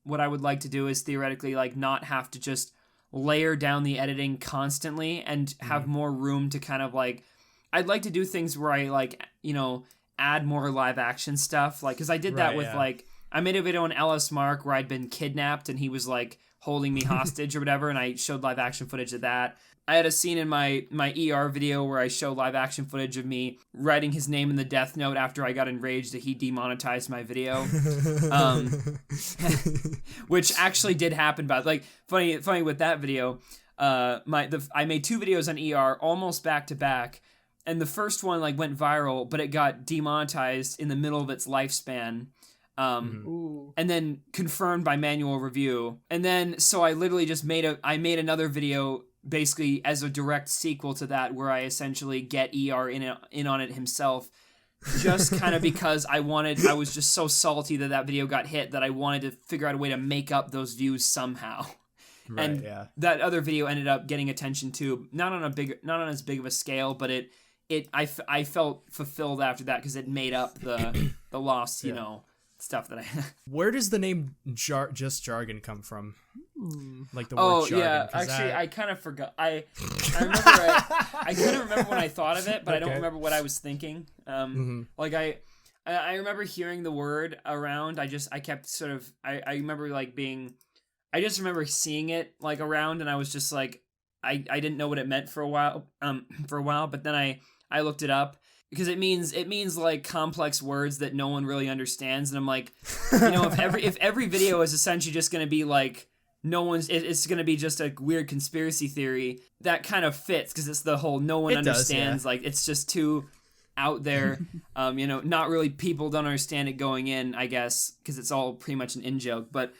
what I would like to do is theoretically like not have to just layer down the editing constantly and have more room to kind of like, I'd like to do things where I like, you know, add more live action stuff, like, because I did that with like, I made a video on Ellis Mark where I'd been kidnapped and he was like holding me hostage or whatever, and I showed live action footage of that. I had a scene in my ER video where I show live action footage of me writing his name in the death note after I got enraged that he demonetized my video, which actually did happen. But like, funny with that video, I made 2 videos on ER almost back to back, and the first one like went viral, but it got demonetized in the middle of its lifespan. And then confirmed by manual review. And then, so I literally just made another video basically as a direct sequel to that, where I essentially get ER in on it himself, just kind of because I was just so salty that video got hit that I wanted to figure out a way to make up those views somehow. Right, and that other video ended up getting attention too, not on as big of a scale, but I felt fulfilled after that because it made up the lost, you know, stuff that I. Where does the name JustJargon come from? Like the word jargon. Oh yeah, actually, I kind of forgot. I remember I couldn't remember when I thought of it, but I don't remember what I was thinking. Like I remember hearing the word around. I kept sort of. I remember like being. I just remember seeing it like around, and I was just like, I didn't know what it meant for a while. But then I looked it up. Because it means like complex words that no one really understands, and I'm like, you know, if every video is essentially just going to be like it's going to be just a weird conspiracy theory, that kind of fits because it's the whole no one understands. Like, it's just too out there, you know, not really, people don't understand it going in, I guess, because it's all pretty much an in joke, but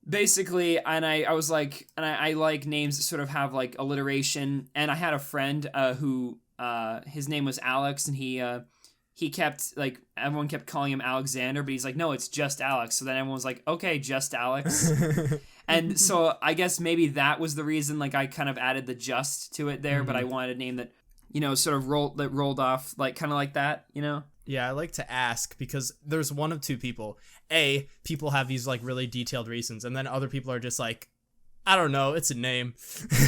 basically, and I was like, and I like names that sort of have like alliteration, and I had a friend who. His name was Alex, and he kept, like, everyone kept calling him Alexander, but he's like, no, it's just Alex. So then everyone was like, okay, just Alex. And so I guess maybe that was the reason, like, I kind of added the just to it there, but I wanted a name that, you know, sort of rolled off, like, kind of like that, you know? Yeah, I like to ask because there's one of two people. A, people have these, like, really detailed reasons, and then other people are just like, I don't know, it's a name.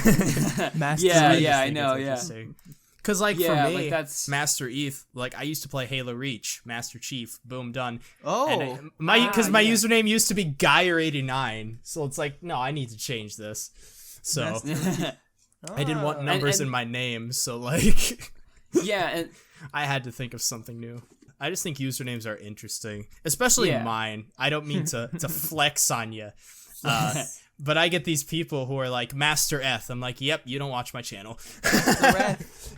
Yeah, I know, yeah. Because, like, for me, like that's... MasterEth, like, I used to play Halo Reach, Master Chief, boom, done. Oh. My username used to be Geyer89, so it's like, no, I need to change this. So, I didn't want numbers in my name, so like yeah, and I had to think of something new. I just think usernames are interesting, especially mine. I don't mean to flex on you. But I get these people who are like MasterEth. I'm like, yep, you don't watch my channel.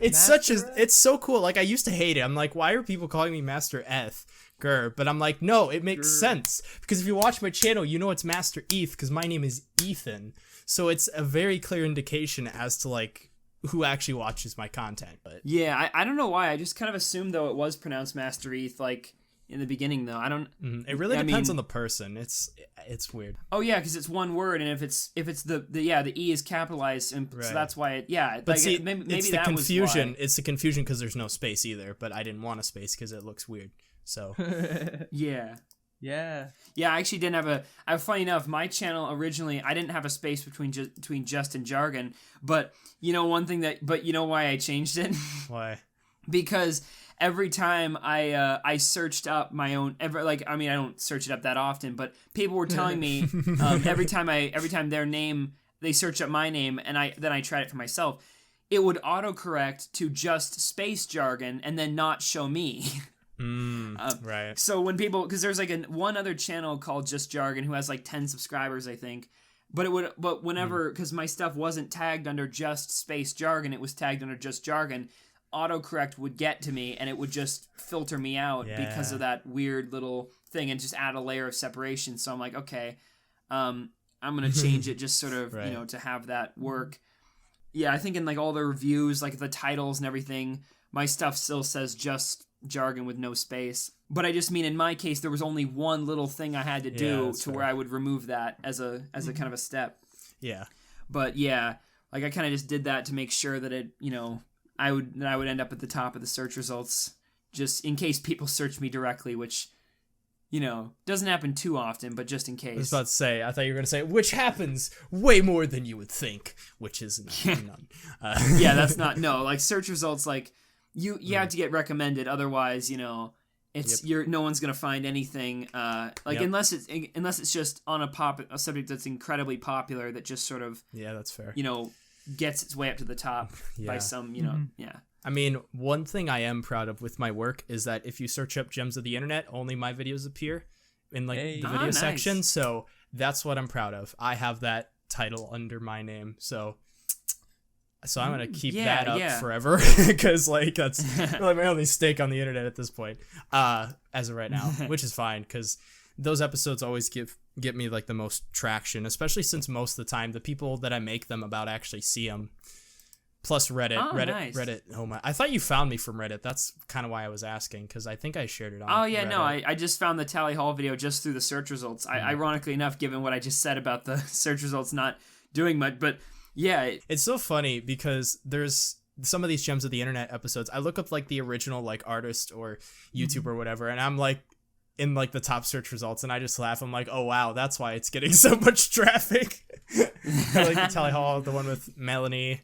It's so cool. Like I used to hate it. I'm like, why are people calling me MasterEth? But I'm like, no, it makes sense because if you watch my channel, you know it's MasterEth because my name is Ethan. So it's a very clear indication as to like who actually watches my content. But yeah, I don't know why. I just kind of assumed though it was pronounced MasterEth like in the beginning though. I don't. It really depends on the person. It's weird. Oh yeah, because it's one word, and if it's the E is capitalized, and so that's why it. Yeah, but like, see, maybe it's that the confusion. Was why. It's the confusion because there's no space either. But I didn't want a space because it looks weird. So yeah. Yeah. Yeah, I actually didn't have a. Funny enough, my channel originally, I didn't have a space between Just and Jargon. But you know one thing but you know why I changed it? Why? Because every time I searched up my own, I don't search it up that often, but people were telling me every time their name, they search up my name, and then I tried it for myself, it would autocorrect to just space Jargon and then not show me. Right. So when people, because there's like one other channel called Just Jargon who has like 10 subscribers, I think. But whenever, because my stuff wasn't tagged under Just Space Jargon, it was tagged under Just Jargon, autocorrect would get to me and it would just filter me out because of that weird little thing and just add a layer of separation. So I'm like, okay, I'm going to change it just sort of, right. To have that work. Yeah, I think in like all the reviews, like the titles and everything, my stuff still says Just Jargon with no space. But I just mean in my case, there was only one little thing I had to do where I would remove that as a kind of a step. Yeah. But yeah, like I kind of just did that to make sure that it, I would end up at the top of the search results just in case people search me directly, which, doesn't happen too often, but just in case. I was about to say, I thought you were going to say, which happens way more than you would think, which is none. Yeah, that's not, no, like search results, like you have to get recommended. Otherwise, it's no one's going to find anything, unless it's just on a subject that's incredibly popular that just sort of, that's fair. Gets its way up to the top by some, I mean, one thing I am proud of with my work is that if you search up Gems of the Internet, only my videos appear in the video section. So that's what I'm proud of. I have that title under my name. So I'm going to keep that up forever because that's really my only stake on the internet at this point, as of right now, which is fine because those episodes always get me like the most traction, especially since most of the time the people that I make them about actually see them. Plus Reddit. Reddit. Oh my! I thought you found me from Reddit. That's kind of why I was asking because I think I shared it on. Oh yeah, Reddit. no, I just found the Tally Hall video just through the search results. Ironically enough, given what I just said about the search results not doing much, but yeah, it's so funny because there's some of these Gems of the Internet episodes. I look up like the original like artist or YouTuber or whatever, and I'm like in like the top search results, and I just laugh. I'm like, oh wow, that's why it's getting so much traffic. I like the Tally Hall, the one with Melanie.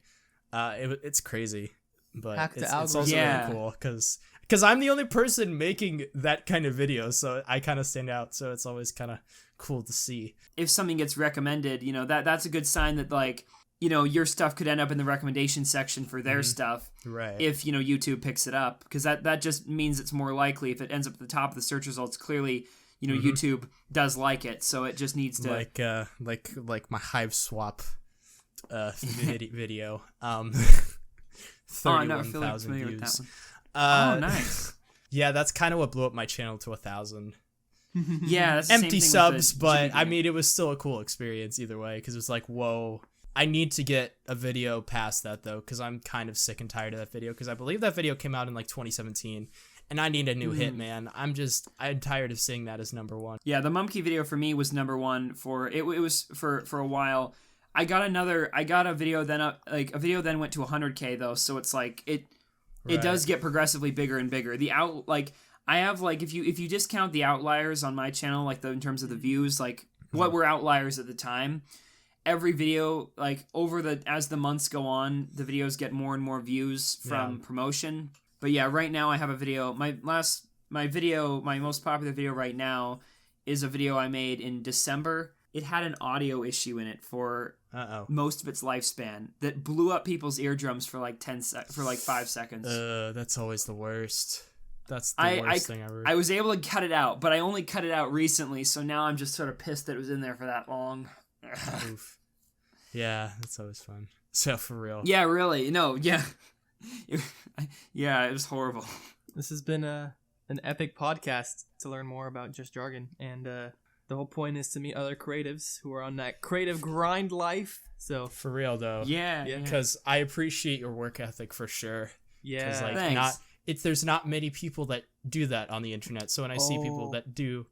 It's crazy, but it's also really cool because I'm the only person making that kind of video, so I kind of stand out. So it's always kind of cool to see. If something gets recommended, that's a good sign that like your stuff could end up in the recommendation section for their stuff, right? If YouTube picks it up, because that just means it's more likely if it ends up at the top of the search results. Clearly, YouTube does like it, so it just needs to like my Hive swap. Video. 31,000 views. Nice. Yeah, that's kind of what blew up my channel to 1,000. Yeah, that's empty subs, but I mean, it was still a cool experience either way because it was like, whoa. I need to get a video past that though because I'm kind of sick and tired of that video because I believe that video came out in like 2017. And I need a new hit, man. I'm tired of seeing that as number one. Yeah, the Mumkey video for me was number one it was for a while. I got a video then a video then went to 100K though, so it's like it does get progressively bigger and bigger. I have like if you discount the outliers on my channel in terms of the views, like what were outliers at the time, every video as the months go on, the videos get more and more views from promotion. But yeah, right now I have a video. My most popular video right now is a video I made in December. It had an audio issue in it for most of its lifespan that blew up people's eardrums for like 5 seconds. That's always the worst. That's the worst thing ever. I was able to cut it out, but I only cut it out recently, so now I'm just sort of pissed that it was in there for that long. Oof. Yeah, that's always fun. So for real. Yeah, really. No, yeah. Yeah, it was horrible. This has been an epic podcast to learn more about Just Jargon, and the whole point is to meet other creatives who are on that creative grind life. So for real though. Yeah. Because I appreciate your work ethic for sure. Yeah. Like thanks. There's not many people that do that on the internet. So when I see people that do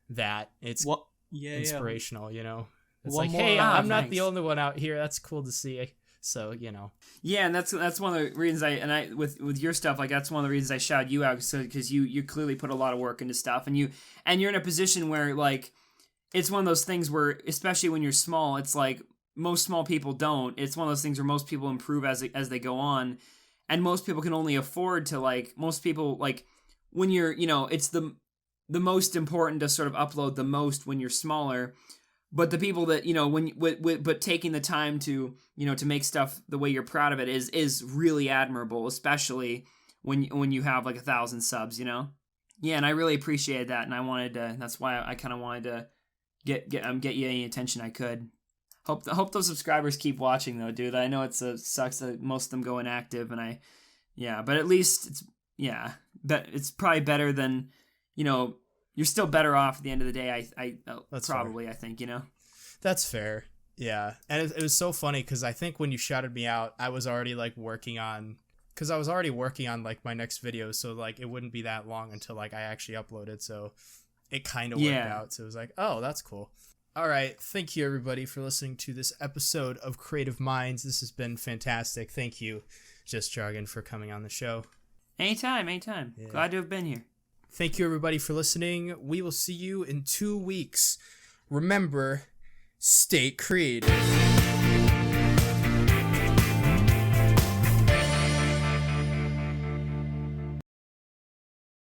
that, it's inspirational, you know? It's One like, more- hey, I'm not thanks. the only one out here. That's cool to see. So, you know. Yeah, and that's one of the reasons I with your stuff, like that's one of the reasons I shouted you out, because you clearly put a lot of work into stuff, and you're in a position where like it's one of those things where, especially when you're small, it's like most small people don't. It's one of those things where most people improve as they go on, and most people can only afford to, like, most people, like, when you're, you know, it's the most important to sort of upload the most when you're smaller. But the people that, you know, but taking the time to, you know, to make stuff the way you're proud of it is really admirable, especially when you have like 1,000 subs, you know? Yeah, and I really appreciated that, and I wanted to, that's why I kind of wanted to get you any attention I could. Hope those subscribers keep watching though, dude. I know sucks that most of them go inactive, and but at least it's probably better than, you know, you're still better off at the end of the day. That's probably fair. I think, you know. That's fair. Yeah, and it was so funny because I think when you shouted me out, I was already like working on like my next video, so like it wouldn't be that long until like I actually uploaded. So it kind of worked out. So it was like, oh, that's cool. All right, thank you everybody for listening to this episode of Creative Minds. This has been fantastic. Thank you, Just Jargon, for coming on the show. Anytime. Yeah. Glad to have been here. Thank you, everybody, for listening. We will see you in 2 weeks. Remember, stay creative.